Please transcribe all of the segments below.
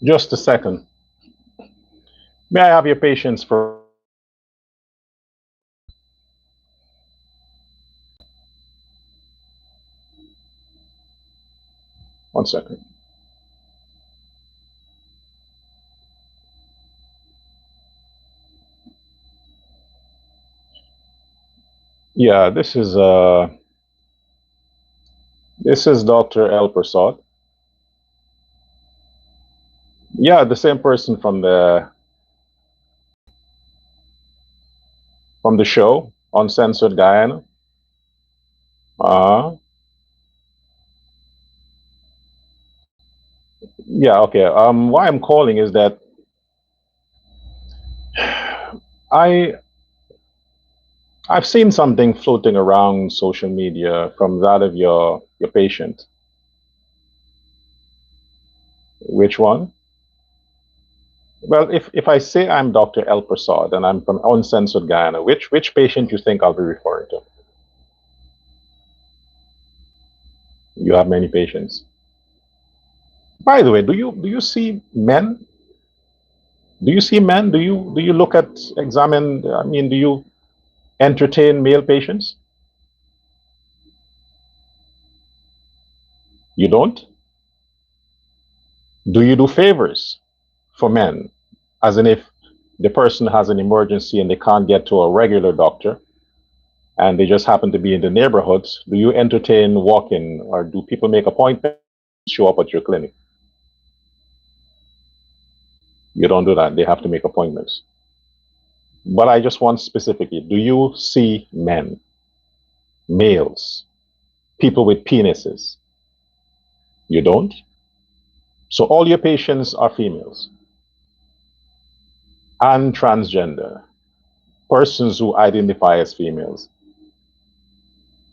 Just a second. May I have your patience for 1 second? Yeah, this is Dr. El Prasad. Yeah, the same person from the show Uncensored Guyana. Uh, yeah, okay. Why I'm calling is that I I've seen something floating around social media from that of your patient. Which one? Well, if I say I'm Dr. El Prasad and I'm from Uncensored Guyana, which patient you think I'll be referring to? You have many patients. By the way, do you see men? Do you see men? Do you look at examine? I mean, do you entertain male patients? You don't? Do you do favors for men? As in, if the person has an emergency and they can't get to a regular doctor and they just happen to be in the neighborhoods, do you entertain walk-in or do people make appointments to show up at your clinic? You don't do that. They have to make appointments. But I just want specifically, do you see men, males, people with penises? You don't? So all your patients are females and transgender, persons who identify as females.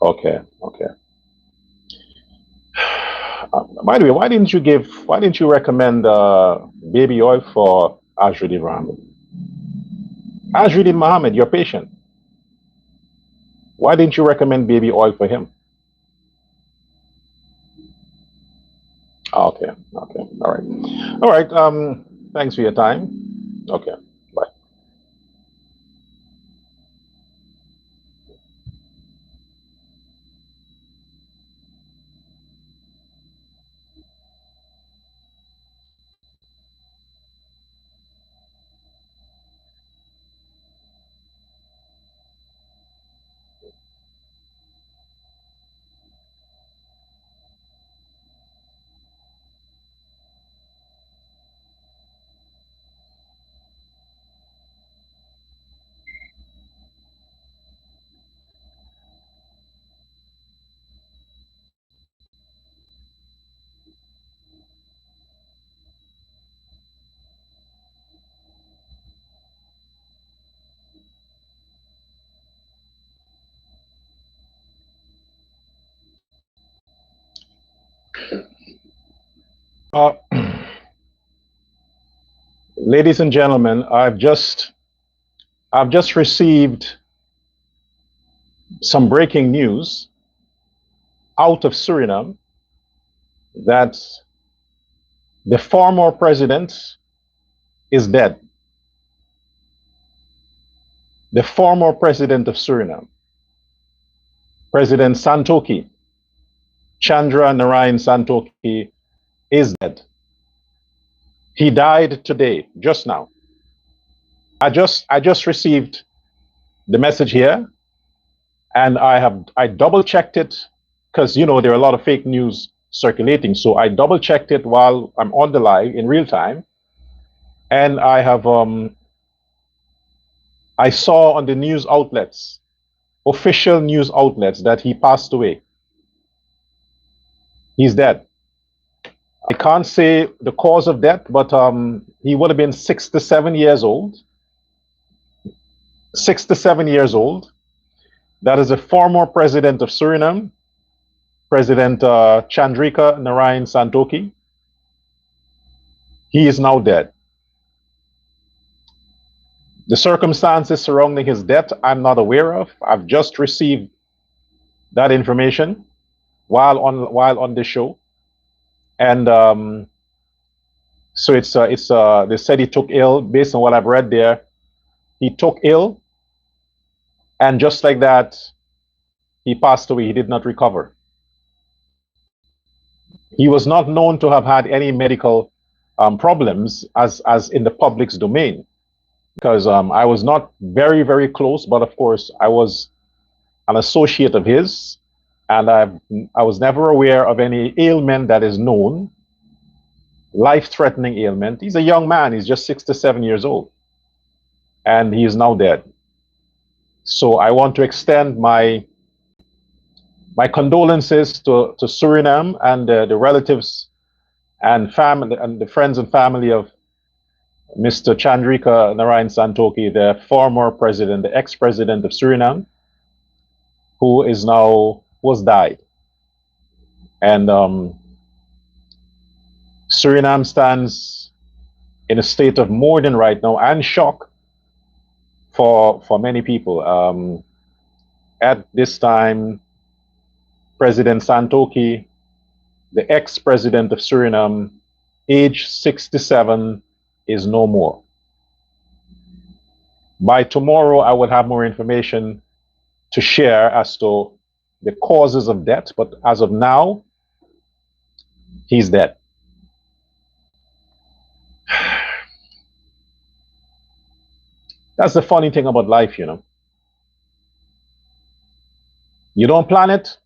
Okay, okay. By the way, why didn't you recommend baby oil for Ajruddin Mohammed? Ajruddin Mohammed, your patient. Why didn't you recommend baby oil for him? Okay, okay, all right. All right, thanks for your time. Okay, bye. Uh, ladies and gentlemen, I've just received some breaking news out of Suriname that the former president is dead. The former president of Suriname, President Santoki, Chandra Narayan Santoki, is dead. He died today, just now. I just received the message here, and I double checked it because there are a lot of fake news circulating. So I double checked it while I'm on the live in real time, and I saw on the news outlets, official news outlets, that he passed away. He's dead. I can't say the cause of death, but he would have been 6 to 7 years old. 6 to 7 years old. That is a former president of Suriname, President Chandrika Narayan Santoki. He is now dead. The circumstances surrounding his death, I'm not aware of. I've just received that information while on the show, and So they said he took ill. Based on what I've read there, he took ill, and just like that, he passed away. He did not recover. He was not known to have had any medical problems as in the public's domain, because I was not very, very close, but of course I was an associate of his, and I was never aware of any ailment that is known, life-threatening ailment. He's a young man. He's just 67 years old, and he is now dead. So I want to extend my condolences to Suriname and the relatives and family and the friends and family of Mr. Chandrika Narayan Santokhi, the former president, the ex-president of Suriname, who was died. And Suriname stands in a state of mourning right now and shock for many people. At this time, President Santokhi, the ex-president of Suriname, age 67, is no more. By tomorrow, I will have more information to share as to the causes of death, but as of now, he's dead. That's the funny thing about life, you know. You don't plan it.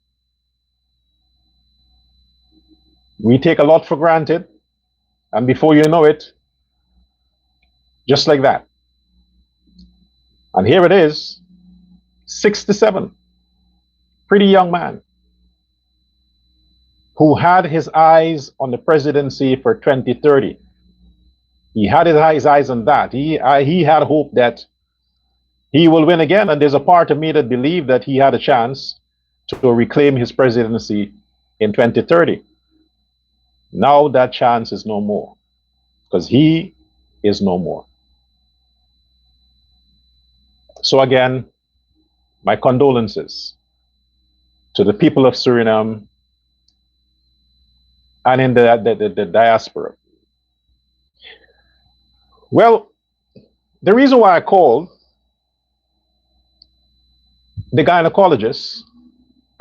We take a lot for granted, and before you know it, just like that. And here it is, 67, pretty young man, who had his eyes on the presidency for 2030. He had his eyes on that. He had hope that he will win again, and there's a part of me that believed that he had a chance to reclaim his presidency in 2030. Now that chance is no more, because he is no more. So again, my condolences to the people of Suriname and in the diaspora. Well, the reason why I called the gynecologist,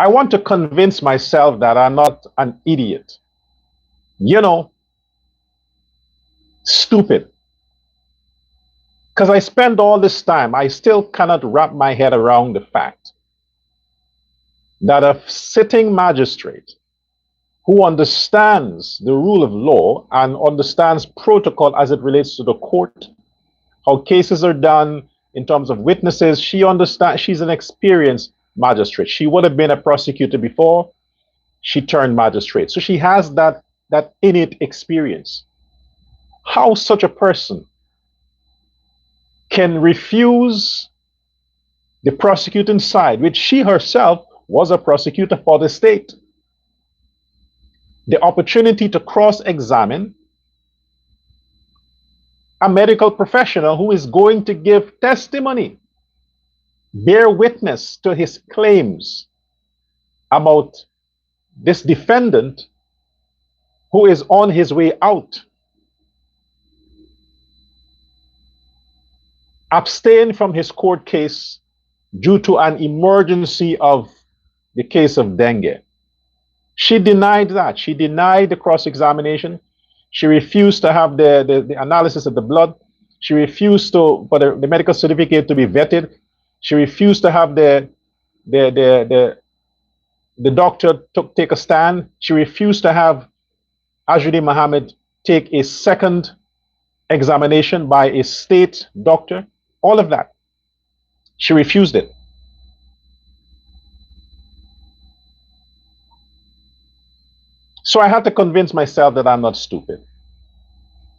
I want to convince myself that I'm not an idiot. You know, stupid. Because I spend all this time, I still cannot wrap my head around the fact that a sitting magistrate who understands the rule of law and understands protocol as it relates to the court, how cases are done in terms of witnesses, she understands. She's an experienced magistrate. She would have been a prosecutor before she turned magistrate. So she has that innate experience. How such a person can refuse the prosecuting side, which she herself was a prosecutor for the state, the opportunity to cross-examine a medical professional who is going to give testimony, bear witness to his claims about this defendant who is on his way out. Abstain from his court case due to an emergency of the case of dengue. She denied that. She denied the cross-examination. She refused to have the analysis of the blood. She refused for the medical certificate to be vetted. She refused to have the doctor take a stand. She refused to have Azudin Mohamed take a second examination by a state doctor. All of that. She refused it. So I had to convince myself that I'm not stupid.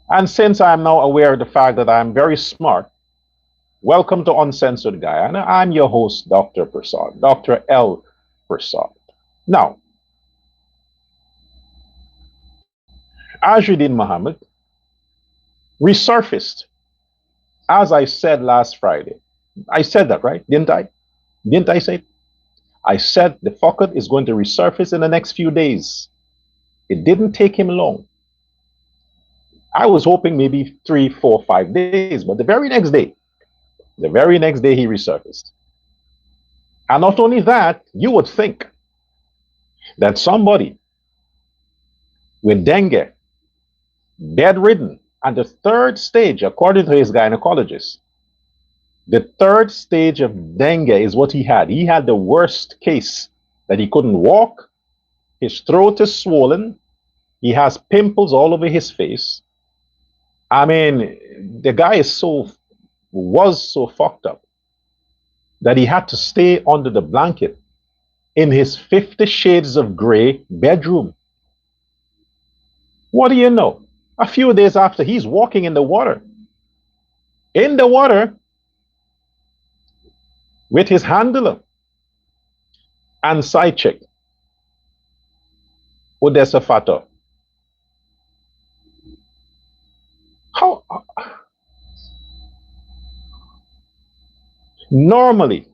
And since I'm now aware of the fact that I'm very smart, welcome to Uncensored Guyana. I'm your host, Dr. Prasad, Dr. L. Prasad. Now, Azudin Mohamed resurfaced, as I said last Friday. I said that, right? Didn't I? Didn't I say it? I said the fucker is going to resurface in the next few days. It didn't take him long. I was hoping maybe 3, 4, 5 days, but the very next day he resurfaced. And not only that, you would think that somebody with dengue, bedridden, and the third stage, according to his gynecologist, the third stage of dengue is what he had. He had the worst case that he couldn't walk, his throat is swollen, he has pimples all over his face. I mean, the guy was so fucked up that he had to stay under the blanket in his 50 Shades of Grey bedroom. What do you know? A few days after, he's walking in the water with his handler and side chick, Odessa Fato. How? Normally,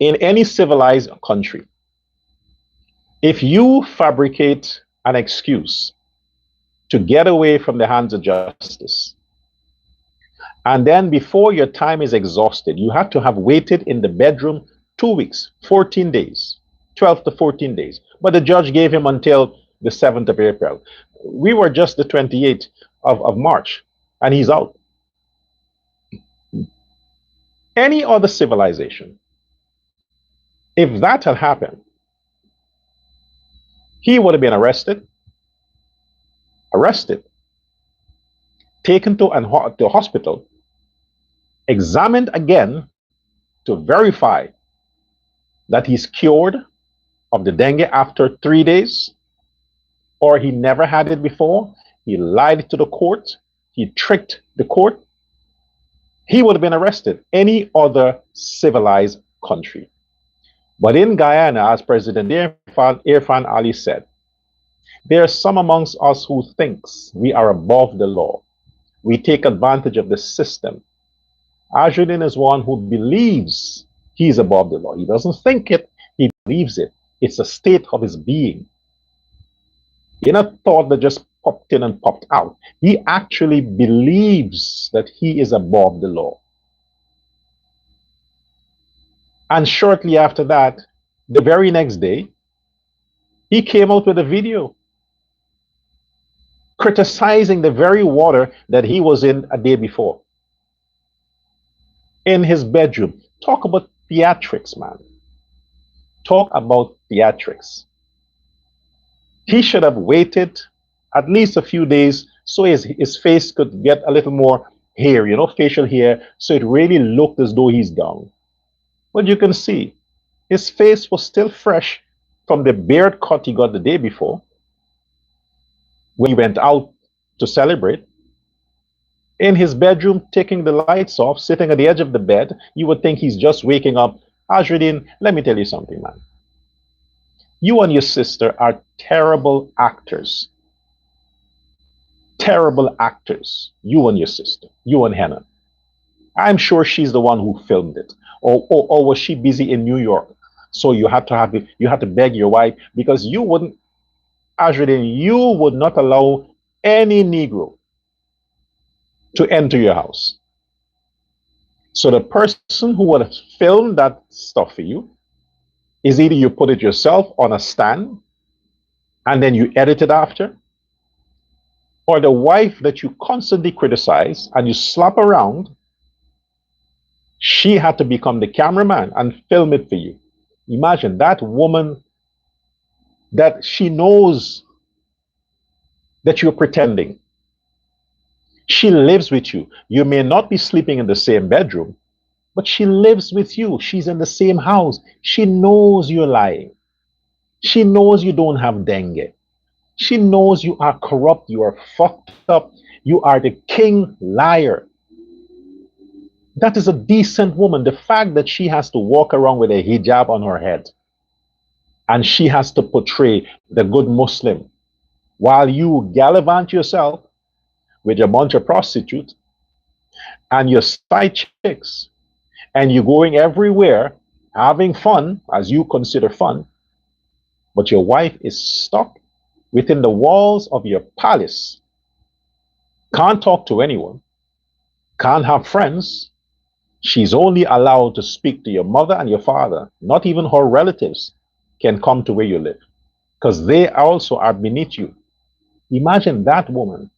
in any civilized country, if you fabricate an excuse to get away from the hands of justice, and then before your time is exhausted, you have to have waited in the bedroom 2 weeks, 14 days, 12 to 14 days. But the judge gave him until the 7th of April. We were just the 28th of March, and he's out. Any other civilization, if that had happened, he would have been arrested, taken to the hospital, examined again to verify that he's cured of the dengue after 3 days, or he never had it before, he lied to the court, he tricked the court, he would have been arrested. Any other civilized country. But in Guyana, as President Irfan Ali said, there are some amongst us who thinks we are above the law. We take advantage of the system. Ajuddin is one who believes he's above the law. He doesn't think it, he believes it. It's a state of his being. It's not a thought that just popped in and popped out. He actually believes that he is above the law. And shortly after that, the very next day, he came out with a video criticizing the very water that he was in a day before. In his bedroom. Talk about theatrics, man. Talk about theatrics. He should have waited at least a few days so his face could get a little more hair, facial hair, so it really looked as though he's down. But you can see his face was still fresh from the beard cut he got the day before when he went out to celebrate. In his bedroom, taking the lights off, sitting at the edge of the bed, you would think he's just waking up. Ajuddin, let me tell you something, man. You and your sister are terrible actors. Terrible actors. You and your sister. You and Hannah. I'm sure she's the one who filmed it. Or was she busy in New York? So you had to beg your wife, because you wouldn't, Ajuddin, you would not allow any Negro to enter your house. So the person who would have filmed that stuff for you is either you put it yourself on a stand and then you edit it after, or the wife that you constantly criticize and you slap around, she had to become the cameraman and film it for you. Imagine that woman, that she knows that you're pretending. She lives with you. You may not be sleeping in the same bedroom, but she lives with you. She's in the same house. She knows you're lying. She knows you don't have dengue. She knows you are corrupt. You are fucked up. You are the king liar. That is a decent woman. The fact that she has to walk around with a hijab on her head and she has to portray the good Muslim while you gallivant yourself with your bunch of prostitutes and your side chicks, and you're going everywhere having fun, as you consider fun, but your wife is stuck within the walls of your palace can't talk to anyone, can't have friends. She's only allowed to speak to your mother and your father. Not even her relatives can come to where you live because they also are beneath you. Imagine that woman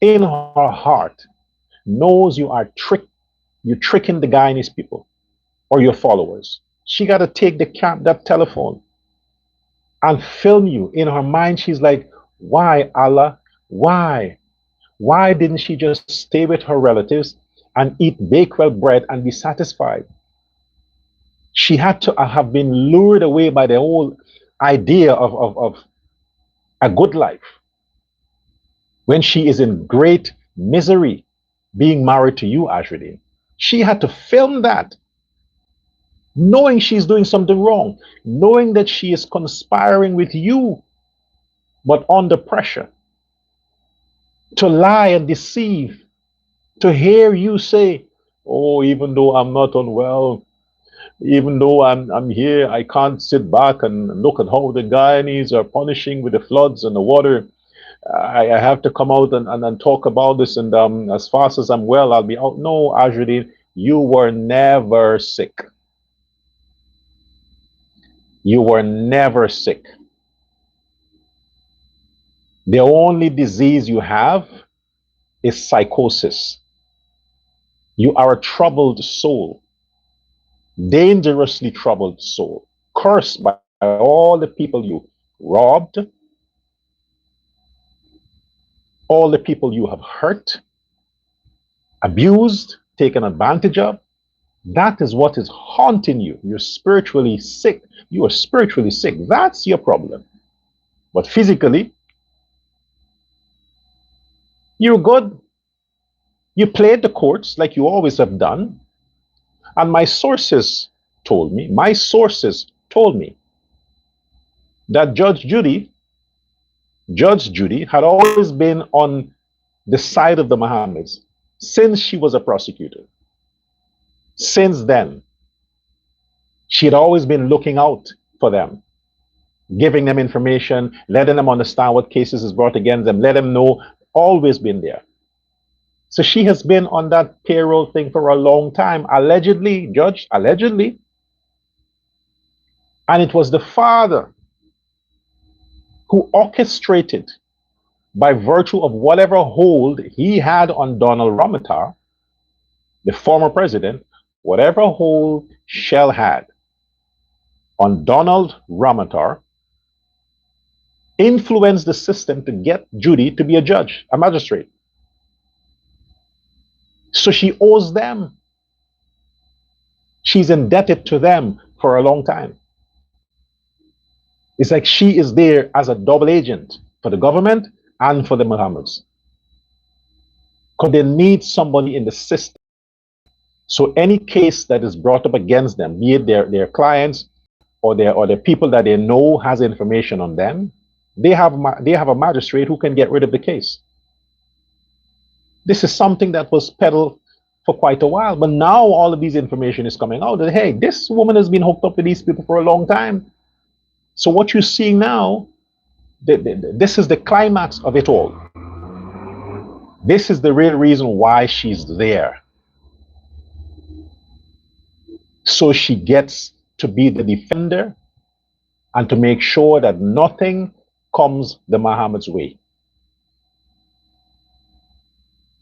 in her heart knows you're tricking the Guyanese people or your followers. She got to take that telephone and film you. In her mind, she's like, why, Allah? Why? Why didn't she just stay with her relatives and eat Bakewell bread and be satisfied? She had to have been lured away by the whole idea of a good life when she is in great misery being married to you, Ashridin. She had to film that, knowing she's doing something wrong, knowing that she is conspiring with you, but under pressure to lie and deceive, to hear you say, oh, even though I'm not unwell, even though I'm here, I can't sit back and look at how the Guyanese are punishing with the floods and the water. I have to come out and talk about this, and as fast as I'm well, I'll be out. No, Ajudin, you were never sick. You were never sick. The only disease you have is psychosis. You are a troubled soul, dangerously troubled soul, cursed by all the people you robbed, all the people you have hurt, abused, taken advantage of. That is what is haunting you. You're spiritually sick. You are spiritually sick. That's your problem. But physically, you're good. You played the courts like you always have done. And my sources told me that Judge Judy had always been on the side of the Mohammeds since she was a prosecutor. Since then, she had always been looking out for them, giving them information, letting them understand what cases is brought against them, let them know, always been there. So she has been on that payroll thing for a long time, allegedly, Judge, allegedly. And it was the father who orchestrated, by virtue of whatever hold he had on Donald Ramotar, the former president, whatever hold Shell had on Donald Ramotar, influenced the system to get Judy to be a judge, a magistrate. So she owes them. She's indebted to them for a long time. It's like she is there as a double agent for the government and for the Mohammeds. Because they need somebody in the system. So any case that is brought up against them, be it their clients or their people that they know has information on them, they have a magistrate who can get rid of the case. This is something that was peddled for quite a while, but now all of these information is coming out that, hey, this woman has been hooked up with these people for a long time. So what you're seeing now, this is the climax of it all. This is the real reason why she's there. So she gets to be the defender and to make sure that nothing comes the Mohammed's way.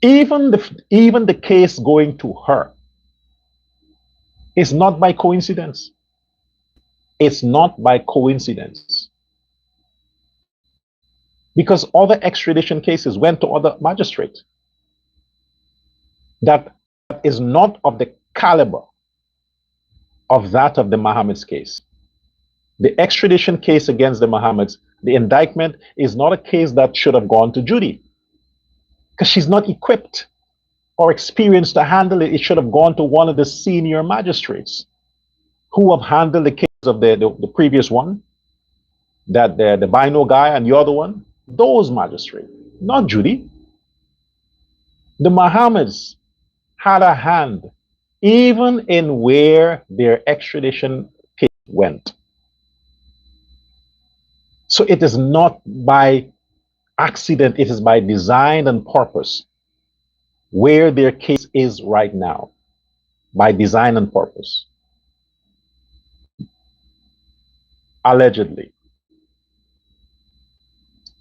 Even the case going to her is not by coincidence. It's not by coincidence. Because other extradition cases went to other magistrates that is not of the caliber of that of the Mohammed's case. The extradition case against the Mohammeds, the indictment is not a case that should have gone to Judy, because she's not equipped or experienced to handle it. It should have gone to one of the senior magistrates who have handled the case of the previous one, that the Bino guy and the other one, those magistrates, not Judy. The Mohammeds had a hand even in where their extradition case went. So it is not by accident, it is by design and purpose where their case is right now, by design and purpose. Allegedly.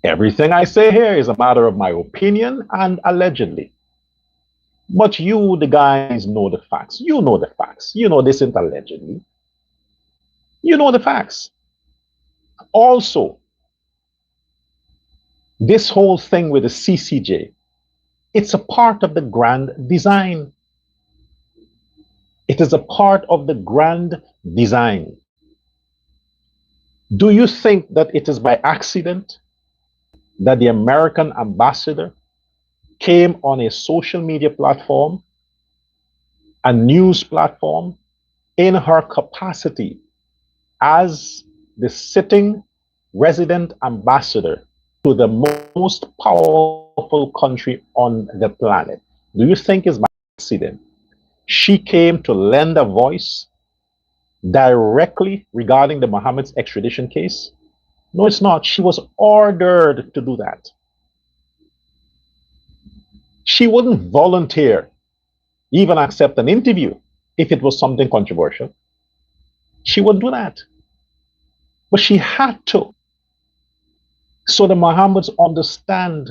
Everything I say here is a matter of my opinion and allegedly. But you, the guys, know the facts. You know the facts. You know this isn't allegedly. You know the facts. Also, this whole thing with the CCJ, it's a part of the grand design. It is a part of the grand design. Do you think that it is by accident that the American ambassador came on a social media platform, a news platform, in her capacity as the sitting resident ambassador to the most powerful country on the planet? Do you think it's by accident? She came to lend a voice directly regarding the Mohameds extradition case? No, it's not. She was ordered to do that. She wouldn't volunteer, even accept an interview if it was something controversial. She wouldn't do that. But she had to. So the Mohammeds understand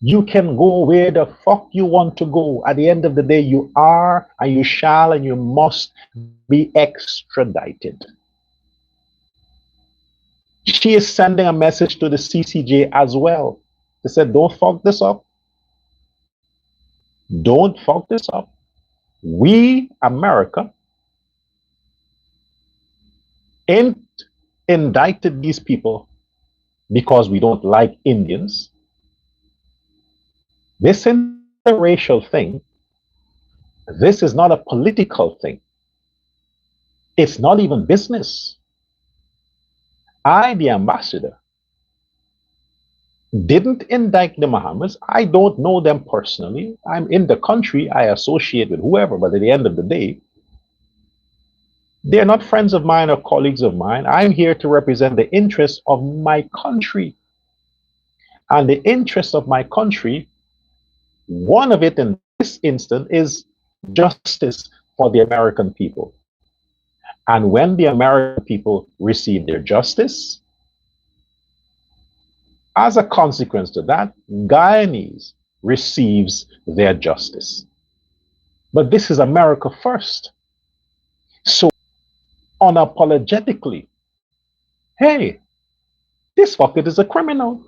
you can go where the fuck you want to go. At the end of the day, you are and you shall and you must be extradited. She is sending a message to the CCJ as well. They said, don't fuck this up. Don't fuck this up. We, America, ain't indicted these people because we don't like Indians. This isn't a racial thing. This is not a political thing. It's not even business. I, the ambassador, didn't indict the Mohammeds. I don't know them personally. I'm in the country. I associate with whoever, but at the end of the day, they're not friends of mine or colleagues of mine. I'm here to represent the interests of my country. And the interests of my country, one of it in this instance is justice for the American people. And when the American people receive their justice, as a consequence to that, Guyanese receives their justice. But this is America first. So unapologetically, hey, this fucker is a criminal.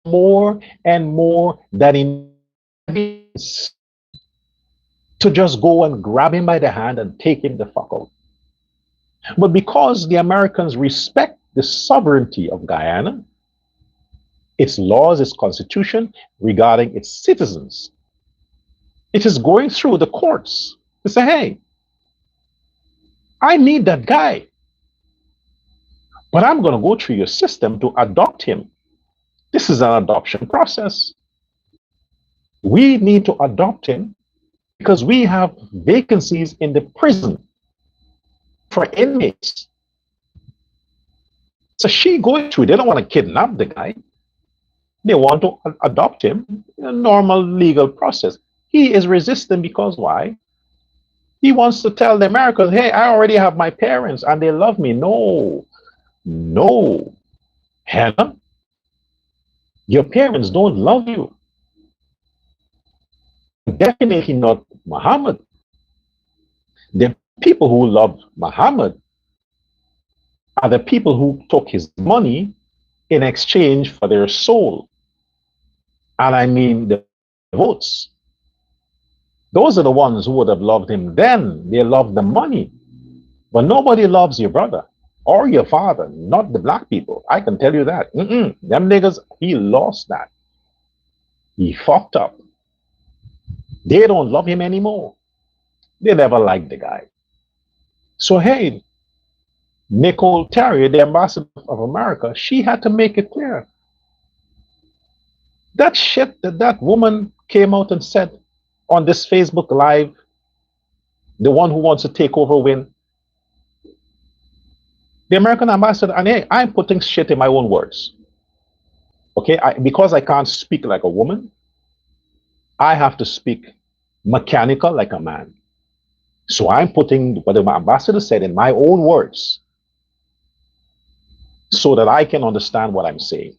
More and more that he needs to just go and grab him by the hand and take him the fuck out. But because the Americans respect the sovereignty of Guyana, its laws, its constitution regarding its citizens, it is going through the courts to say, hey, I need that guy, but I'm going to go through your system to adopt him. This is an adoption process. We need to adopt him because we have vacancies in the prison for inmates. So she going through, they don't want to kidnap the guy. They want to adopt him in a normal legal process. He is resistant because why? He wants to tell the Americans, hey, I already have my parents and they love me. No, no, Hannah, your parents don't love you. Definitely not Muhammad. The people who love Muhammad are the people who took his money in exchange for their soul. And I mean the votes. Those are the ones who would have loved him then. They love the money. But nobody loves your brother or your father, not the black people. I can tell you that. Them niggas, he lost that. He fucked up. They don't love him anymore. They never liked the guy. So, hey, Nicole Terrier, the ambassador of America, she had to make it clear. That shit that woman came out and said on this Facebook Live, the one who wants to take over Win, The American ambassador, and hey, I'm putting shit in my own words. Okay, because I can't speak like a woman, I have to speak mechanical like a man. So I'm putting what the ambassador said in my own words so that I can understand what I'm saying.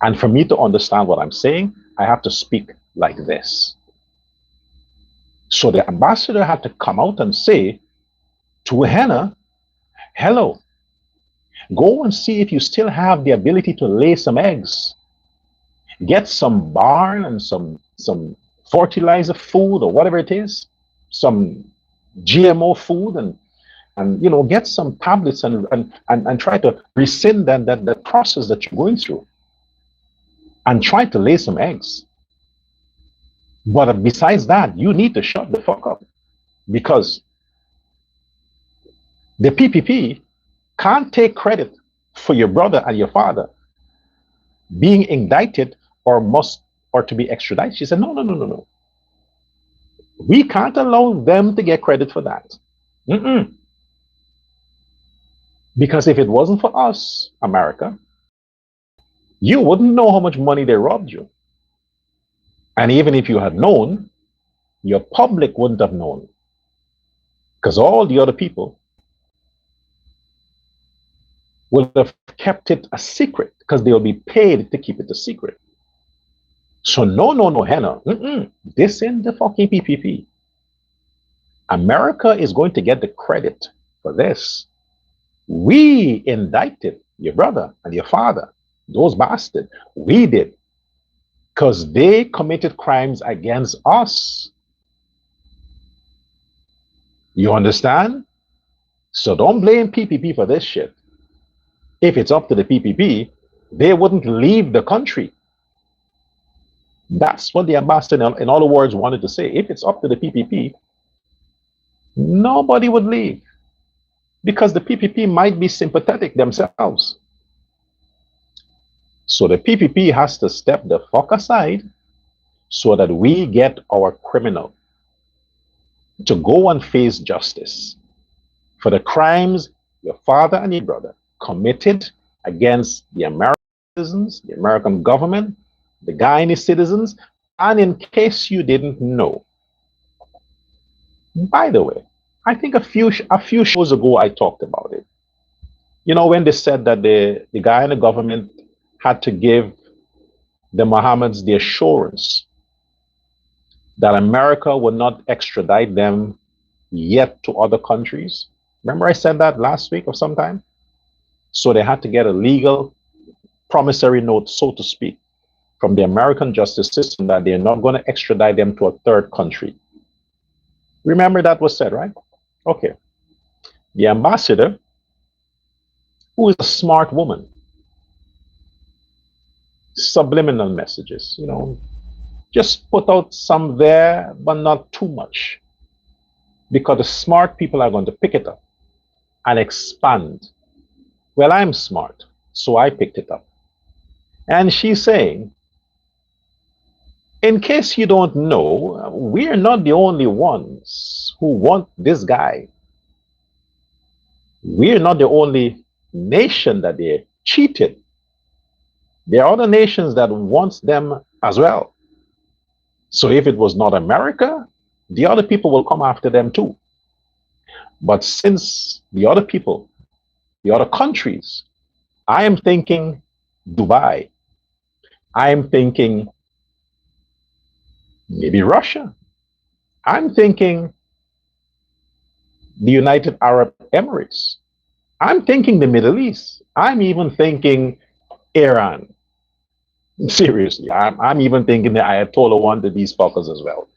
And for me to understand what I'm saying, I have to speak like this. So the ambassador had to come out and say to Hannah, hello, go and see if you still have the ability to lay some eggs. Get some barn and some fertilizer food or whatever it is, some GMO food, and get some tablets and try to rescind that process that you're going through and try to lay some eggs. But besides that, you need to shut the fuck up, because the PPP can't take credit for your brother and your father being indicted or to be extradited. She said, no. We can't allow them to get credit for that. Because if it wasn't for us, America, you wouldn't know how much money they robbed you. And even if you had known, your public wouldn't have known. Because all the other people would have kept it a secret, because they'll be paid to keep it a secret. So no, Hannah. This ain't the fucking PPP. America is going to get the credit for this. We indicted your brother and your father, those bastards. We did. Because they committed crimes against us. You understand? So don't blame PPP for this shit. If it's up to the PPP, they wouldn't leave the country. That's what the ambassador, in other words, wanted to say. If it's up to the PPP, nobody would leave, because the PPP might be sympathetic themselves. So the PPP has to step the fuck aside so that we get our criminal to go and face justice for the crimes your father and your brother committed against the American citizens, the American government, the Guyanese citizens. And in case you didn't know, by the way, I think a few shows ago I talked about it. When they said that the Guyana government had to give the Mohameds the assurance that America would not extradite them yet to other countries. Remember I said that last week or sometime? So they had to get a legal promissory note, so to speak, from the American justice system that they're not going to extradite them to a third country. Remember that was said, right? Okay. The ambassador, who is a smart woman, subliminal messages, just put out some there, but not too much, because the smart people are going to pick it up and expand. Well, I'm smart, so I picked it up. And she's saying, in case you don't know, we're not the only ones who want this guy. We're not the only nation that they cheated. There are other nations that wants them as well. So if it was not America, the other people will come after them too. But since the other people, the other countries, I am thinking Dubai, I am thinking maybe Russia, I'm thinking the United Arab Emirates, I'm thinking the Middle East, I'm even thinking Iran. Seriously, I'm even thinking the Ayatollah wanted these fuckers as well.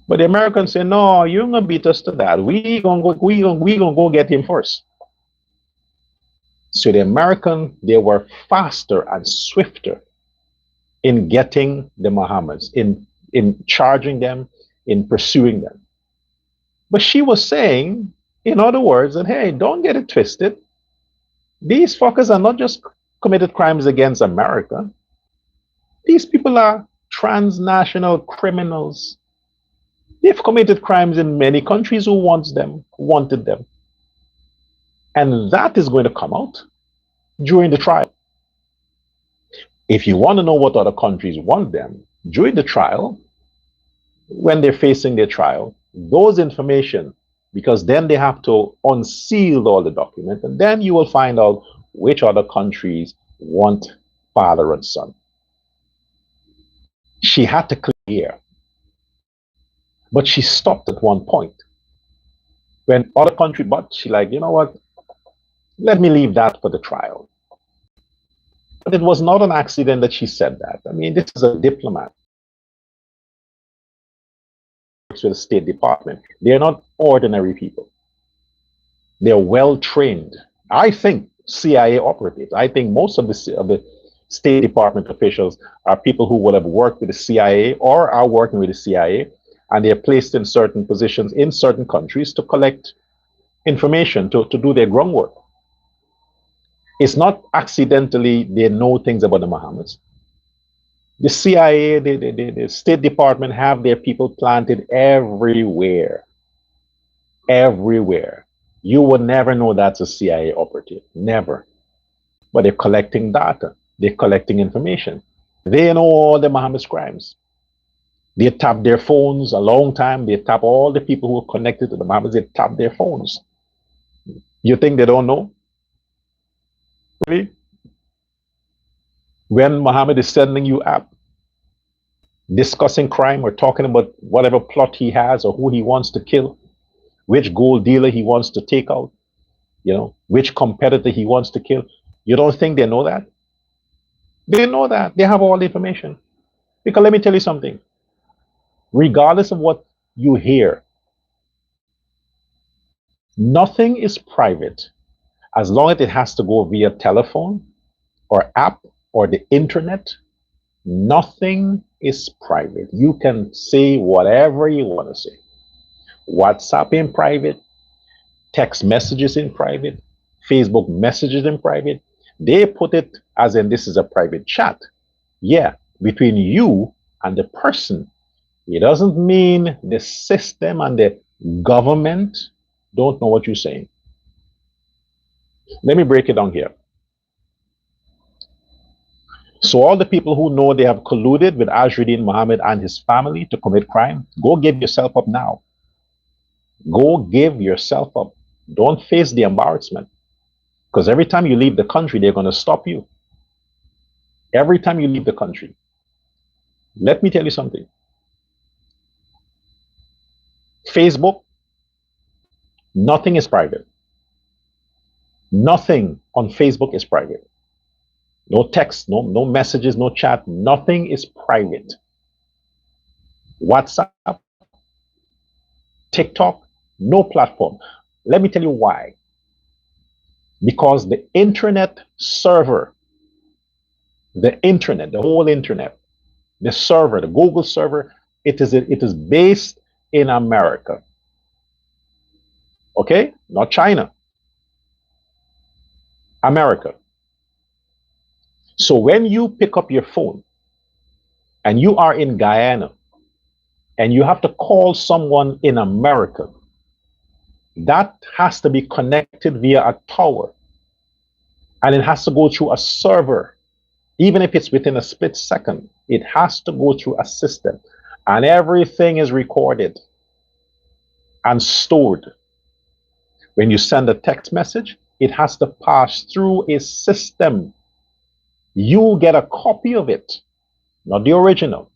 But the Americans say, no, you're gonna beat us to that. We gonna go get him first. So the American, they were faster and swifter in getting the Mohammeds, in charging them, in pursuing them. But she was saying, in other words, that hey, don't get it twisted. These fuckers are not just committed crimes against America. These people are transnational criminals. They've committed crimes in many countries who wanted them. And that is going to come out during the trial. If you want to know what other countries want them during the trial, when they're facing their trial, those information, because then they have to unseal all the documents, and then you will find out which other countries want father and son. She had to clear, but she stopped at one point. When other country, but she like, you know what? Let me leave that for the trial. But it was not an accident that she said that. I mean, this is a diplomat with the State Department. They're not ordinary people. They're well trained. I think CIA operatives. I think most of the State Department officials are people who would have worked with the CIA or are working with the CIA, and they're placed in certain positions in certain countries to collect information, to do their groundwork. It's not accidentally they know things about the Mohammeds. The CIA, the State Department have their people planted everywhere. Everywhere. You would never know that's a CIA operative. Never. But they're collecting data. They're collecting information. They know all the Mohammed's crimes. They tap their phones a long time. They tap all the people who are connected to the Mohammeds. They tap their phones. You think they don't know? Really? When Mohammed is sending you app, discussing crime or talking about whatever plot he has or who he wants to kill, which gold dealer he wants to take out, which competitor he wants to kill, you don't think they know that? They know that. They have all the information. Because let me tell you something. Regardless of what you hear, nothing is private as long as it has to go via telephone or app or the internet. Nothing is private. You can say whatever you want to say. WhatsApp in private, text messages in private, Facebook messages in private. They put it as in this is a private chat. Yeah, between you and the person. It doesn't mean the system and the government don't know what you're saying. Let me break it down here. So all the people who know they have colluded with Azruddin Mohammed and his family to commit crime, go give yourself up now. Go give yourself up. Don't face the embarrassment. Because every time you leave the country, they're going to stop you. Every time you leave the country. Let me tell you something. Facebook, nothing is private. Nothing on Facebook is private. No text, no messages, no chat. Nothing is private. WhatsApp, TikTok, no platform. Let me tell you why. Because the internet server, the whole internet, the server, the Google server, it is based in America. Okay? Not China. America. So when you pick up your phone and you are in Guyana and you have to call someone in America, that has to be connected via a tower. And it has to go through a server. Even if it's within a split second, it has to go through a system. And everything is recorded and stored. When you send a text message, it has to pass through a system. You get a copy of it, not the original.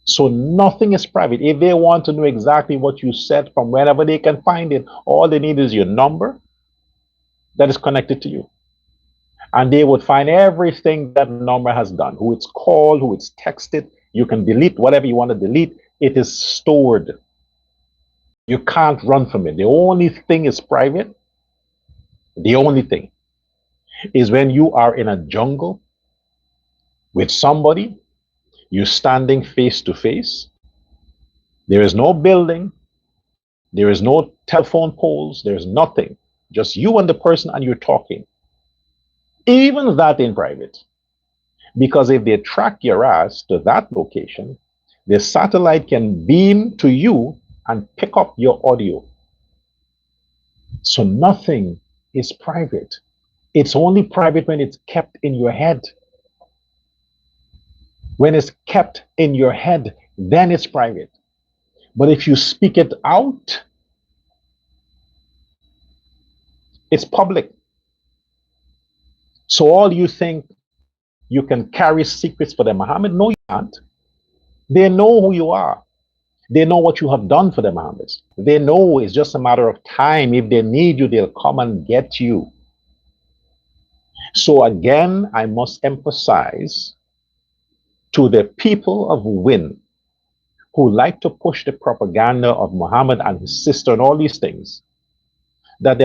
So nothing is private. If they want to know exactly what you said from wherever they can find it, all they need is your number that is connected to you. And they would find everything that number has done, who it's called, who it's texted. You can delete whatever you want to delete. It is stored. You can't run from it. The only thing is private. The only thing is when you are in a jungle with somebody, you're standing face to face. There is no building. There is no telephone poles. There's nothing. Just you and the person, and you're talking. Even that in private. Because if they track your ass to that location, the satellite can beam to you and pick up your audio. So nothing is private. It's only private when it's kept in your head. When it's kept in your head, then it's private. But if you speak it out, it's public. So all you think you can carry secrets for them, Mohammed? No, you can't. They know who you are. They know what you have done for the Mohammeds. They know it's just a matter of time. If they need you, they'll come and get you. So again, I must emphasize to the people of Win who like to push the propaganda of Muhammad and his sister and all these things, that the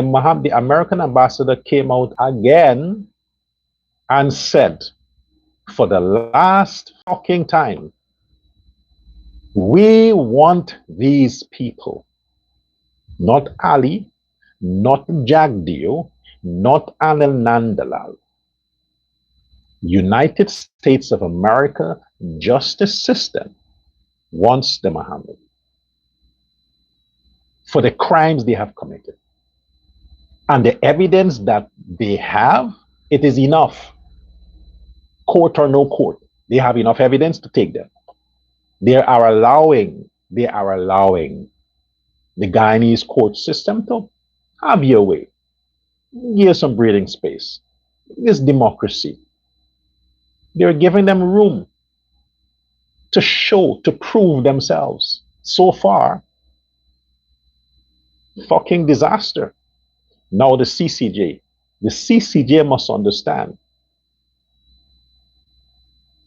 American ambassador came out again and said, for the last fucking time, we want these people, not Ali, not Jagdeo, not Anil Nandalal. United States of America justice system wants the Mohammed for the crimes they have committed. And the evidence that they have, it is enough. Court or no court, they have enough evidence to take them. They are allowing the Guyanese court system to have your way. Give some breathing space. This democracy. They're giving them room to show, to prove themselves. So far, fucking disaster. Now the CCJ must understand.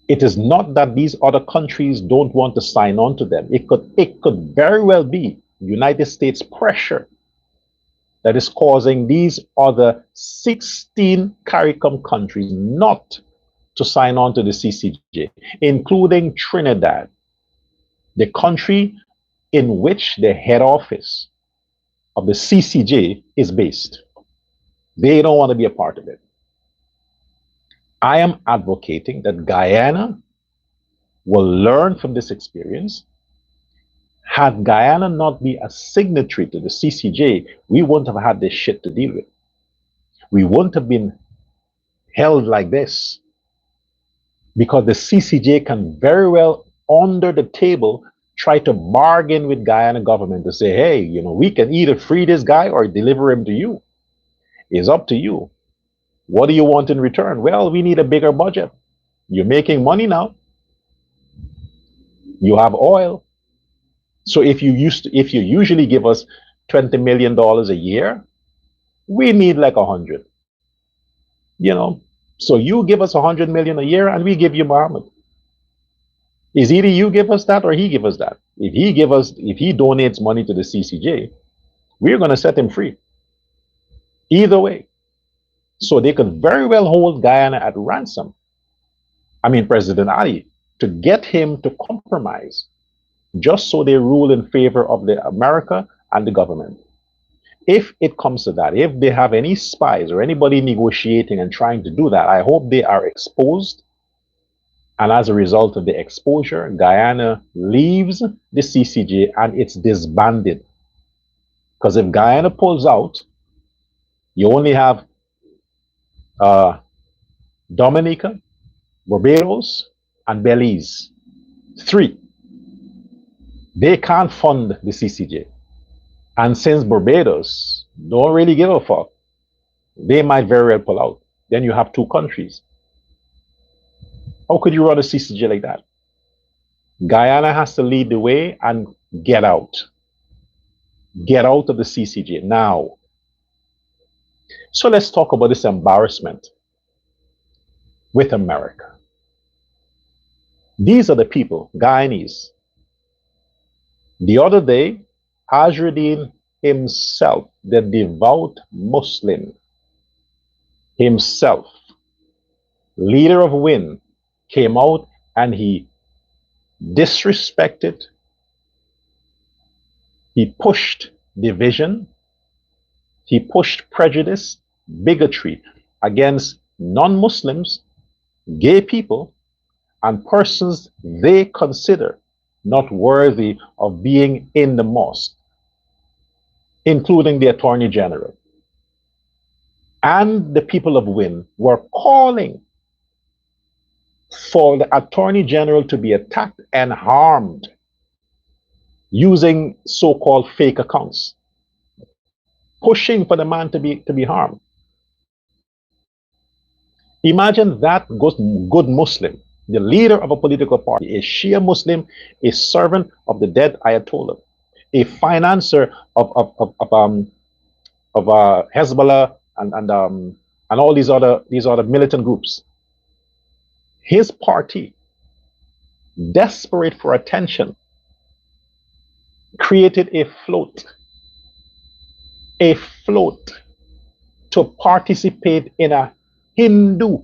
It is not that these other countries don't want to sign on to them. It could very well be United States pressure that is causing these other 16 CARICOM countries not to sign on to the CCJ, including Trinidad, the country in which the head office of the CCJ is based. They don't want to be a part of it. I am advocating that Guyana will learn from this experience. Had Guyana not been a signatory to the CCJ, we wouldn't have had this shit to deal with. We wouldn't have been held like this, because the CCJ can very well, under the table, try to bargain with Guyana government to say, hey, you know, we can either free this guy or deliver him to you. It's up to you. What do you want in return? Well, we need a bigger budget. You're making money now. You have oil. So if you usually give us $20 million a year, we need like 100. You know, so you give us 100 million a year and we give you Muhammad. Is either you give us that or he give us that. If he donates money to the CCJ, we're going to set him free. Either way. So they could very well hold Guyana at ransom. I mean, President Ali, to get him to compromise, just so they rule in favor of the America and the government. If it comes to that, if they have any spies or anybody negotiating and trying to do that, I hope they are exposed. And as a result of the exposure, Guyana leaves the CCJ and it's disbanded. Because if Guyana pulls out, you only have Dominica, Barbados, and Belize. 3. They can't fund the CCJ. And since Barbados don't really give a fuck, they might very well pull out. Then you have 2 countries. How could you run a CCJ like that? Guyana has to lead the way and get out. Get out of the CCJ now. So let's talk about this embarrassment with America. These are the people, Guyanese. The other day, Ajruddin himself, the devout Muslim himself, leader of WIN, came out and he disrespected, he pushed division, he pushed prejudice, bigotry against non-Muslims, gay people, and persons they consider not worthy of being in the mosque. including the Attorney General and the people of Wynne, were calling for the Attorney General to be attacked and harmed using so-called fake accounts, pushing for the man to be harmed. Imagine that good Muslim, the leader of a political party, a Shia Muslim, a servant of the dead Ayatollah, a financer of Hezbollah and all these other militant groups. His party, desperate for attention, created a float to participate in a Hindu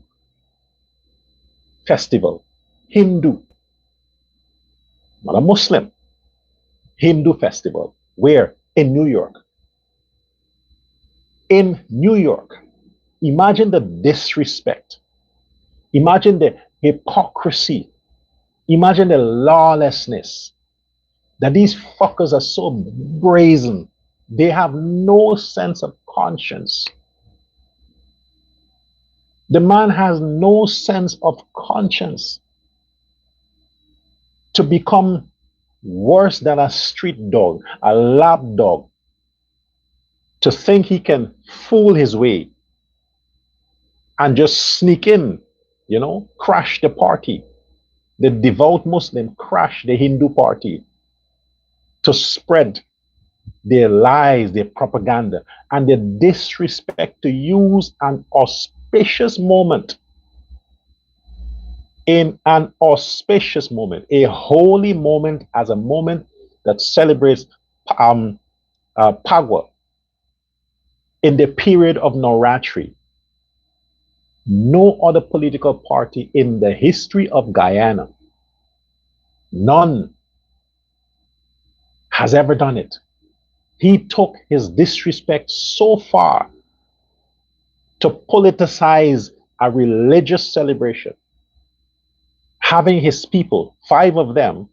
festival. Hindu, not a Muslim. Hindu festival. Where? In New York. In New York. Imagine the disrespect. Imagine the hypocrisy. Imagine the lawlessness. That these fuckers are so brazen. They have no sense of conscience. The man has no sense of conscience to become worse than a street dog, a lap dog, to think he can fool his way and just sneak in, crash the party. The devout Muslim crash the Hindu party to spread their lies, their propaganda, and their disrespect, to use an auspicious moment, in an auspicious moment, a holy moment, as a moment that celebrates Pagwa in the period of Navratri. No other political party in the history of Guyana, none, has ever done it. He took his disrespect so far to politicize a religious celebration, having his people, 5 of them,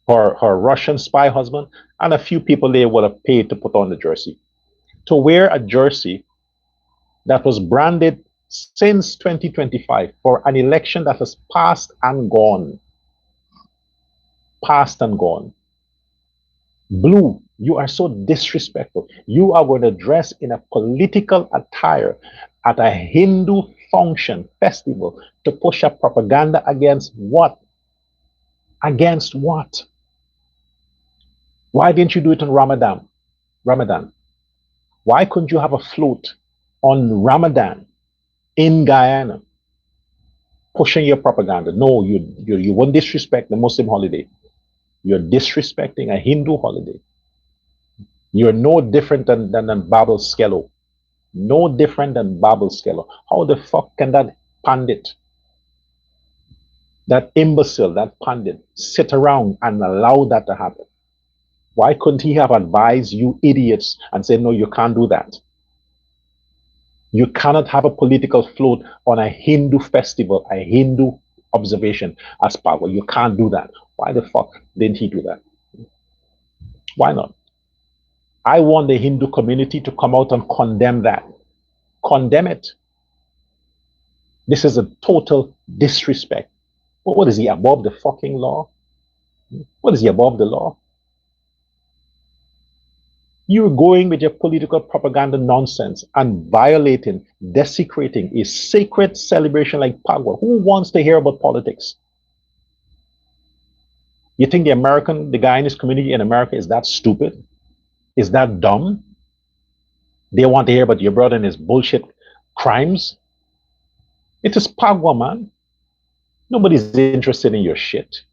her Russian spy husband, and a few people they would have paid to put on the jersey, to wear a jersey that was branded since 2025 for an election that has passed and gone. Passed and gone. Blue, you are so disrespectful. You are going to dress in a political attire at a Hindu function, festival, to push up propaganda against what? Against what? Why didn't you do it on Ramadan? Why couldn't you have a float on Ramadan in Guyana, pushing your propaganda? No, you won't disrespect the Muslim holiday. You're disrespecting a Hindu holiday. You're no different than Babel Skello. No different than Babel Skello. How the fuck can that pandit, that imbecile, that pandit, sit around and allow that to happen? Why couldn't he have advised you idiots and said, no, you can't do that? You cannot have a political float on a Hindu festival, a Hindu observation as power. You can't do that. Why the fuck didn't he do that? Why not? I want the Hindu community to come out and condemn that. Condemn it. This is a total disrespect. What is he, above the fucking law? What is he, above the law? You're going with your political propaganda nonsense and violating, desecrating a sacred celebration like Pagwa. Who wants to hear about politics? You think the Guyanese community in America is that stupid? Is that dumb? They want to hear about your brother and his bullshit crimes? It is Pagwa, man. Nobody's interested in your shit.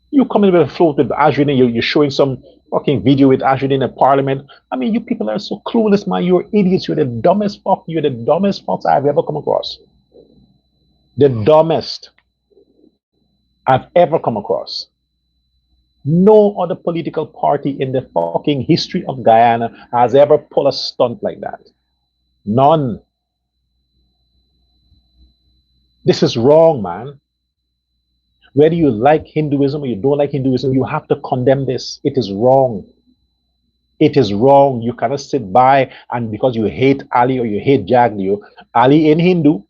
You come in with a float with Ashwin, you're showing some fucking video with Ashwin in parliament. I mean, you people are so clueless, man. You're idiots. You're the dumbest fuck. You're the dumbest fucks I've ever come across. The dumbest I've ever come across. No other political party in the fucking history of Guyana has ever pulled a stunt like that. None. This is wrong, man. Whether you like Hinduism or you don't like Hinduism, you have to condemn this. It is wrong. It is wrong. You cannot sit by and because you hate Ali or you hate Jagdeo, Ali in Hindu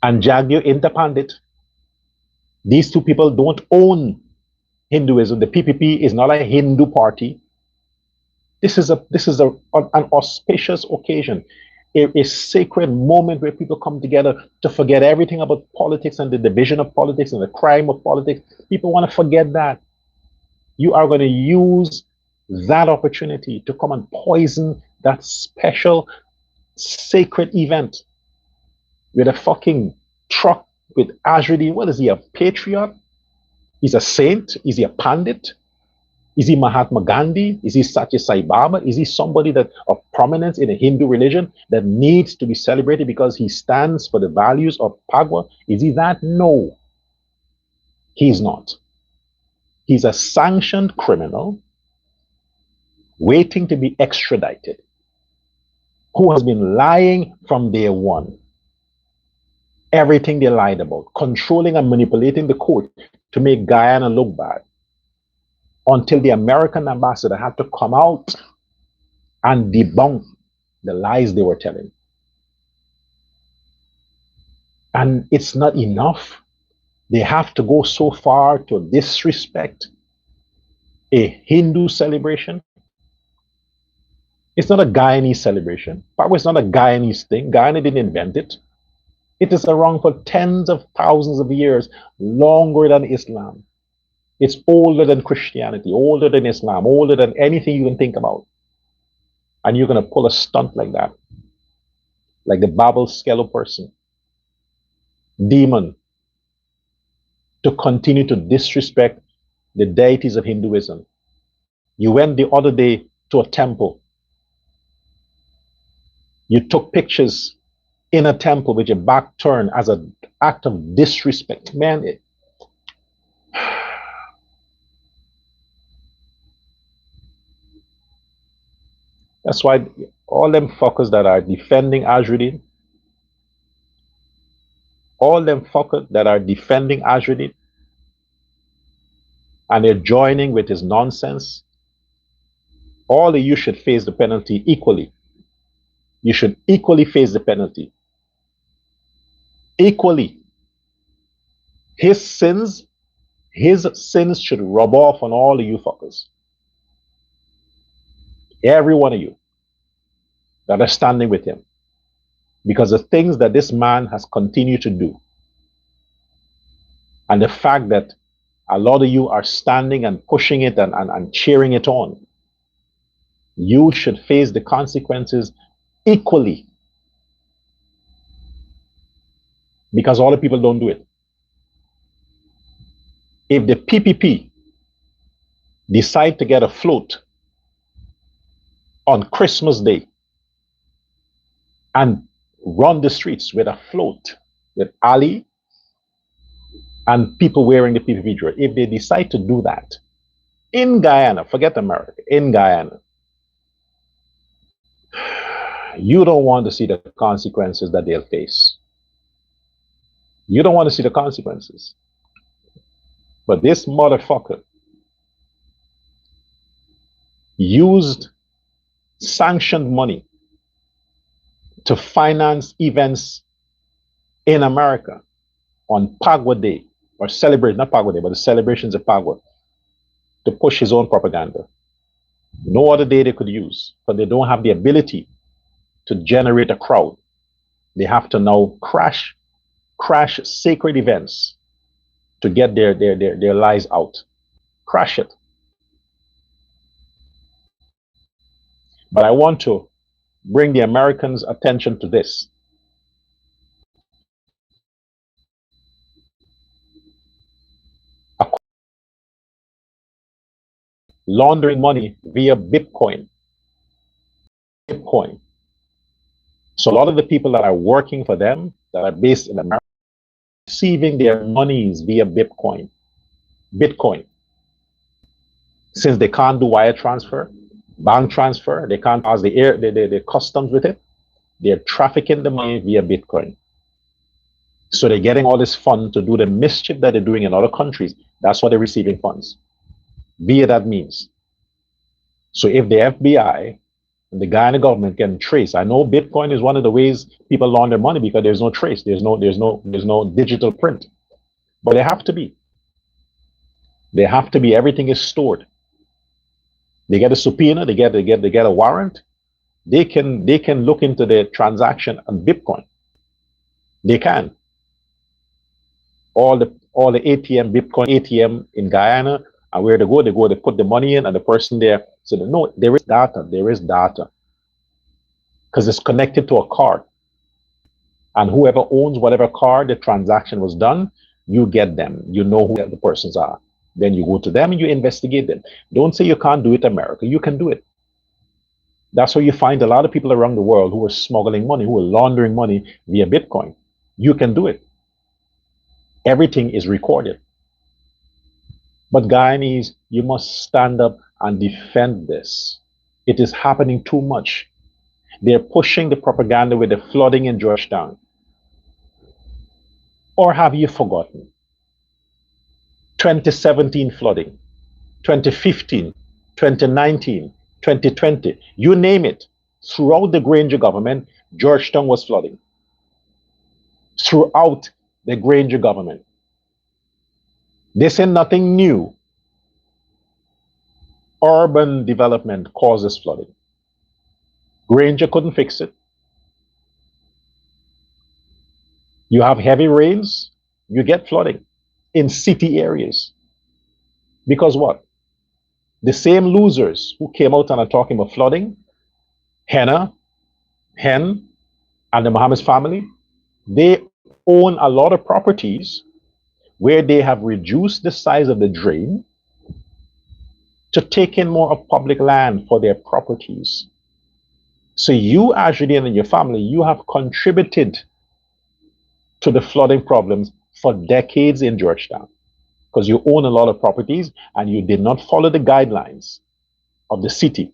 and Jagdeo in the Pandit. These two people don't own Hinduism. The PPP is not a Hindu party. This is an auspicious occasion, a sacred moment where people come together to forget everything about politics and the division of politics and the crime of politics. People want to forget that. You are going to use that opportunity to come and poison that special sacred event with a fucking truck with Azridi. What is he, a patriot? He's a saint? Is he a pandit? Is he Mahatma Gandhi? Is he Satya Sai Baba? Is he somebody that of prominence in a Hindu religion that needs to be celebrated because he stands for the values of Pagwa? Is he that? No, he's not. He's a sanctioned criminal waiting to be extradited, who has been lying from day one. Everything they lied about, controlling and manipulating the court to make Guyana look bad, until the American ambassador had to come out and debunk the lies they were telling. And it's not enough. They have to go so far to disrespect a Hindu celebration. It's not a Guyanese celebration. Pagwa is not a Guyanese thing. Guyana didn't invent it. It is around for tens of thousands of years, longer than Islam. It's older than Christianity, older than Islam, older than anything you can think about. And you're going to pull a stunt like that, like the Babel Skello person, demon, to continue to disrespect the deities of Hinduism. You went the other day to a temple. You took pictures in a temple with your back turned as an act of disrespect. Man, that's why all them fuckers that are defending Azrudin, and they're joining with his nonsense, all of you should face the penalty equally. You should equally face the penalty. Equally. His sins should rub off on all of you fuckers. Every one of you that are standing with him. Because the things that this man has continued to do, and the fact that a lot of you are standing and pushing it and cheering it on, you should face the consequences equally. Because all the people don't do it. If the PPP decide to get a float on Christmas Day and run the streets with a float with Ali and people wearing the PPP dress, if they decide to do that in Guyana, forget America, in Guyana, you don't want to see the consequences that they'll face. You don't want to see the consequences. But this motherfucker used sanctioned money to finance events in America on Pagwa Day, or celebrate, not Pagwa Day, but the celebrations of Pagwa, to push his own propaganda. No other day they could use, but they don't have the ability to generate a crowd. They have to now crash sacred events to get their lies out. Crash it. But I want to bring the Americans' attention to this. Laundering money via Bitcoin. So a lot of the people that are working for them, that are based in America, receiving their monies via Bitcoin. Since they can't do wire transfer, bank transfer, they can't pass the customs with it, they're trafficking the money via Bitcoin. So they're getting all this fund to do the mischief that they're doing in other countries. That's why they're receiving funds, be it that means. So if the FBI and the Guyana government can trace, I know Bitcoin is one of the ways people launder money because there's no trace, there's no digital print, but they have to be. They have to be. Everything is stored. They get a subpoena, they get a warrant. They can look into the transaction on Bitcoin. They can. All the ATM, Bitcoin ATM in Guyana, and where they go, they put the money in, and the person there. So no, there is data. There is data because it's connected to a card, and whoever owns whatever card the transaction was done, you get them. You know who the persons are. Then you go to them and you investigate them. Don't say you can't do it, America. You can do it. That's where you find a lot of people around the world who are smuggling money, who are laundering money via Bitcoin. You can do it. Everything is recorded. But Guyanese, you must stand up and defend this. It is happening too much. They're pushing the propaganda with the flooding in Georgetown. Or have you forgotten? 2017 flooding, 2015, 2019, 2020, you name it. Throughout the Granger government, Georgetown was flooding. Throughout the Granger government. This is nothing new. Urban development causes flooding. Granger couldn't fix it. You have heavy rains, you get flooding in city areas. Because what? The same losers who came out and are talking about flooding, Henna, Hen, and the Mohameds family, they own a lot of properties where they have reduced the size of the drain to take in more of public land for their properties. So you, Ajudin, and your family, you have contributed to the flooding problems for decades in Georgetown because you own a lot of properties and you did not follow the guidelines of the city.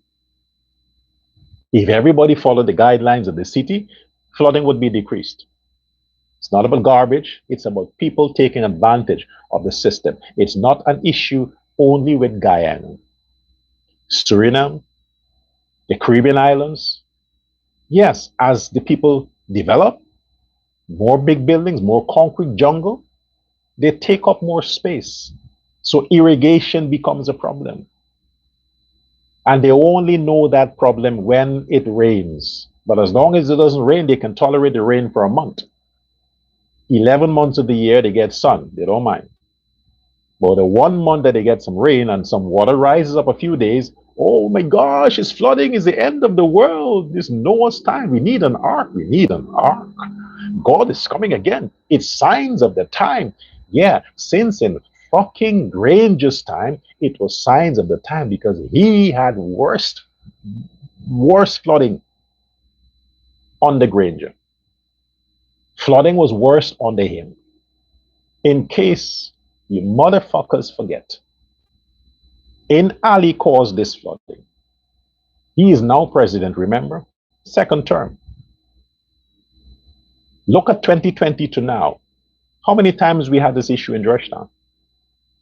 If everybody followed the guidelines of the city, flooding would be decreased. It's not about garbage. It's about people taking advantage of the system. It's not an issue only with Guyana. Surinam, the Caribbean islands, yes, as the people develop, more big buildings, more concrete jungle, they take up more space. So irrigation becomes a problem. And they only know that problem when it rains. But as long as it doesn't rain, they can tolerate the rain for a month. 11 months of the year, they get sun. They don't mind. But the 1 month that they get some rain and some water rises up a few days, oh my gosh, it's flooding. It's the end of the world. It's Noah's time. We need an ark. We need an ark. God is coming again. It's signs of the time. Yeah, since in fucking Granger's time, it was signs of the time because he had worst flooding on the Granger. Flooding was worse under him. In case you motherfuckers forget, in Ali caused this flooding. He is now president, remember? Second term. Look at 2020 to now. How many times we had this issue in Georgetown?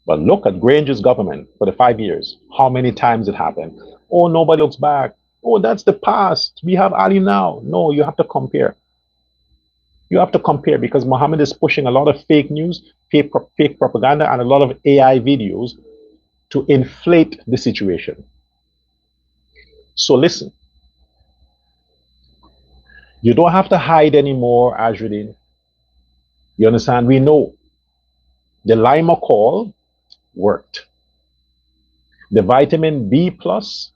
But look at Granger's government for the 5 years. How many times it happened? Oh, nobody looks back. Oh, that's the past. We have Ali now. No, you have to compare. You have to compare because Mohammed is pushing a lot of fake news, fake propaganda, and a lot of AI videos to inflate the situation. So listen, you don't have to hide anymore, Ajudin. You understand? We know the Lima call worked. The vitamin B plus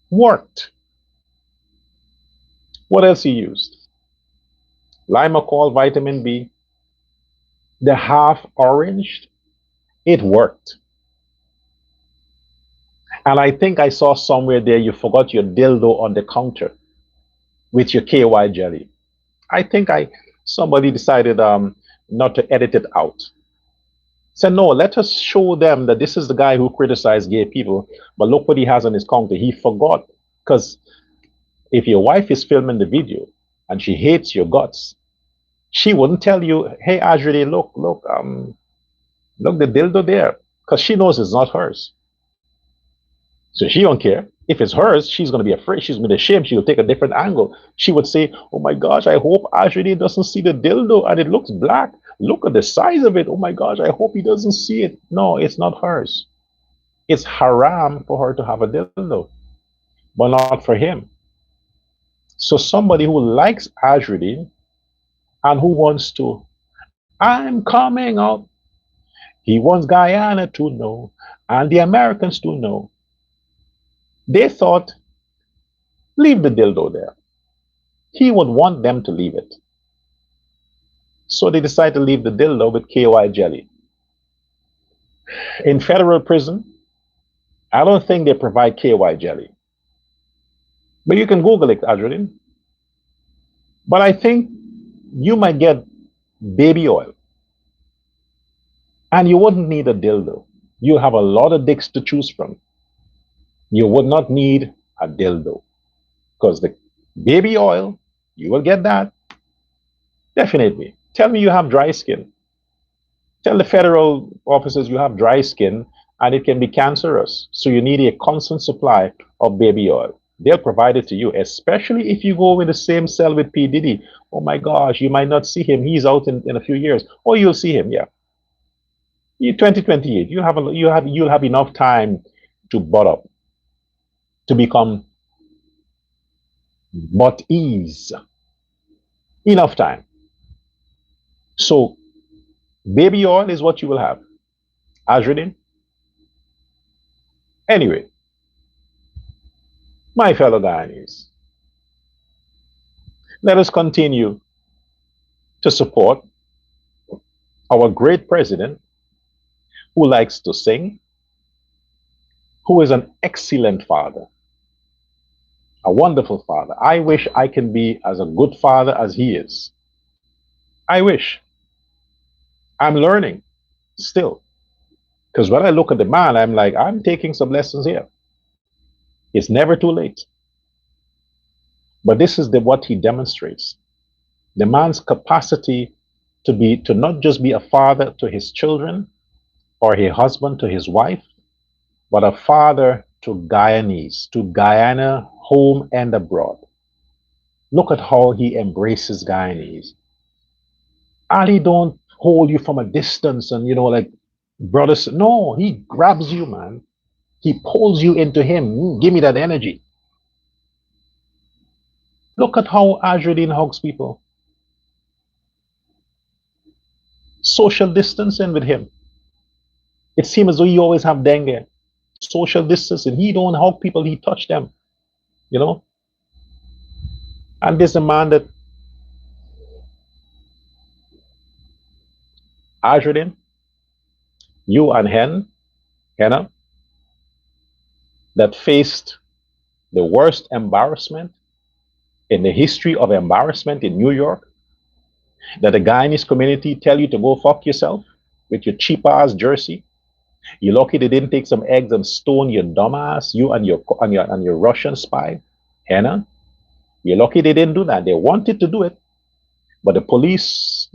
worked. What else you used? Lima call, vitamin B, the half orange, it worked. And I think I saw somewhere there you forgot your dildo on the counter with your KY jelly. I think somebody decided not to edit it out. Said, no, let us show them that this is the guy who criticized gay people, but look what he has on his counter. He forgot, because if your wife is filming the video and she hates your guts, She wouldn't tell you, hey, Ajri, look, the dildo there, because she knows it's not hers. So she don't care. If it's hers, she's going to be afraid. She's going to be ashamed. She'll take a different angle. She would say, oh my gosh, I hope Ajri doesn't see the dildo and it looks black. Look at the size of it. Oh my gosh, I hope he doesn't see it. No, it's not hers. It's haram for her to have a dildo, but not for him. So somebody who likes Ajri and who wants to, I'm coming out. He wants Guyana to know and the Americans to know. They thought, leave the dildo there. He would want them to leave it. So they decided to leave the dildo with KY jelly. In federal prison, I don't think they provide KY jelly. But you can Google it, Adrian. But I think you might get baby oil. And you wouldn't need a dildo. You have a lot of dicks to choose from. You would not need a dildo. Because the baby oil, you will get that. Definitely. Tell me you have dry skin. Tell the federal officers you have dry skin and it can be cancerous. So you need a constant supply of baby oil. They'll provide it to you, especially if you go in the same cell with P. Diddy. Oh my gosh, you might not see him. He's out in a few years. Or you'll see him, yeah. 2028, you'll have enough time to butt up, to become butt ease. Enough time. So baby oil is what you will have. Azridin. Anyway, my fellow Guyanese, let us continue to support our great president who likes to sing, who is an excellent father, a wonderful father. I wish I can be as a good father as he is. I wish. I'm learning still. Because when I look at the man, I'm like, I'm taking some lessons here. It's never too late. But this is what he demonstrates. The man's capacity to not just be a father to his children or a husband to his wife, but a father to Guyanese, to Guyana, home and abroad. Look at how he embraces Guyanese. Ali don't hold you from a distance and, like brothers. No, he grabs you, man. He pulls you into him. Give me that energy. Look at how Ajruddin hugs people. Social distancing with him. It seems as though you always have dengue. Social distancing. He don't hug people, he touch them. And there's a man that Ajruddin, you and Henna, that faced the worst embarrassment in the history of embarrassment in New York, that the Guyanese community tell you to go fuck yourself with your cheap ass jersey. You're lucky they didn't take some eggs and stone your dumb ass, you and your Russian spy, Henna. You're lucky they didn't do that. They wanted to do it, but the police,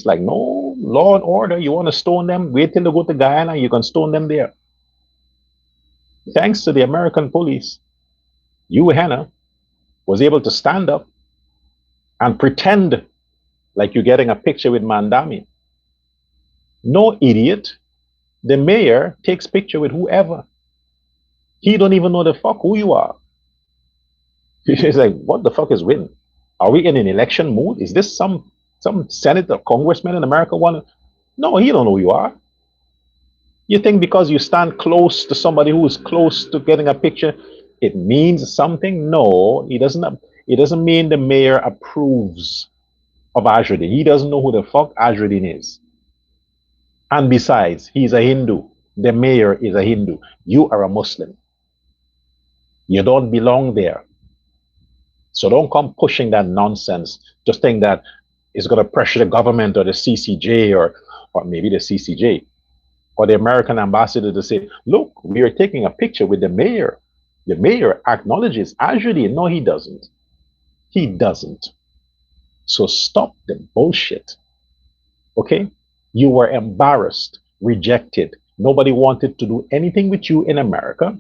like, no, law and order. You want to stone them? Wait till they go to Guyana. You can stone them there. Thanks to the American police, you, Henna, was able to stand up and pretend like you're getting a picture with Mandami. No idiot. The mayor takes picture with whoever. He don't even know the fuck who you are. He's like, what the fuck is win? Are we in an election mood? Is this some senator, congressman in America want to? No, he don't know who you are. You think because you stand close to somebody who is close to getting a picture, it means something? No, it doesn't. It doesn't mean the mayor approves of Ajruddin. He doesn't know who the fuck Ajruddin is. And besides, he's a Hindu. The mayor is a Hindu. You are a Muslim. You don't belong there. So don't come pushing that nonsense. Just think that it's going to pressure the government or the CCJ or maybe the CCJ or the American ambassador to say, look, we are taking a picture with the mayor. The mayor acknowledges Ajruddin. No, he doesn't. He doesn't. So stop the bullshit. Okay? You were embarrassed, rejected. Nobody wanted to do anything with you in America.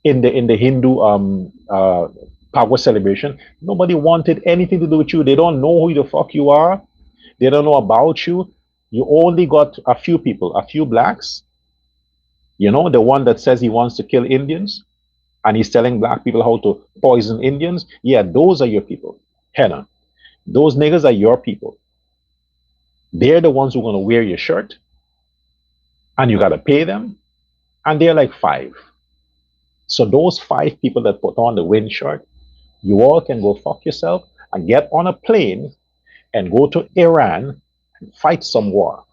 In the Hindu power celebration, nobody wanted anything to do with you. They don't know who the fuck you are. They don't know about you. You only got a few people, a few blacks. You know, the one that says he wants to kill Indians and he's telling black people how to poison Indians. Yeah, those are your people. Henna. Those niggas are your people. They're the ones who are going to wear your shirt and you got to pay them. And they're like five. So those five people that put on the wind shirt, you all can go fuck yourself and get on a plane and go to Iran and fight some war.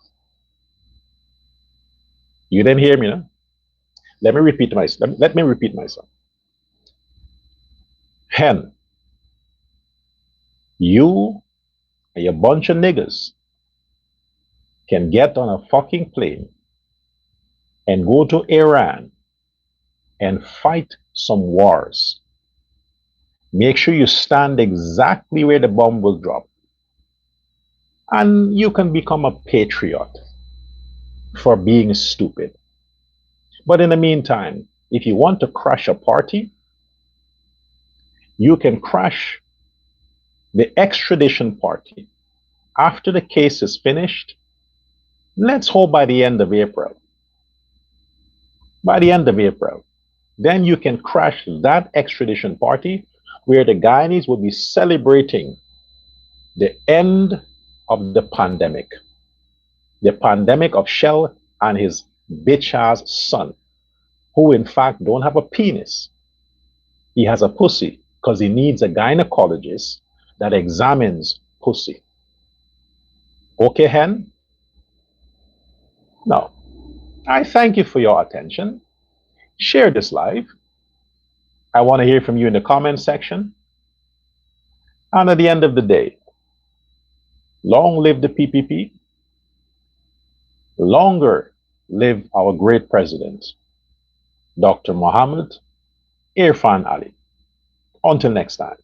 You didn't hear me, no? Let me repeat myself. Let me repeat myself. Hen, you and your bunch of niggas can get on a fucking plane and go to Iran and fight some wars. Make sure you stand exactly where the bomb will drop. And you can become a patriot for being stupid. But in the meantime, if you want to crash a party, you can crash the extradition party. After the case is finished, let's hope by the end of April. By the end of April, then you can crash that extradition party where the Guyanese will be celebrating the end of the pandemic of Shell and his bitch ass son, who in fact don't have a penis. He has a pussy because he needs a gynecologist that examines pussy. Okay, Hen? Now, I thank you for your attention. Share this live. I want to hear from you in the comment section. And at the end of the day, long live the PPP. Longer live our great president, Dr. Mohammed Irfan Ali. Until next time.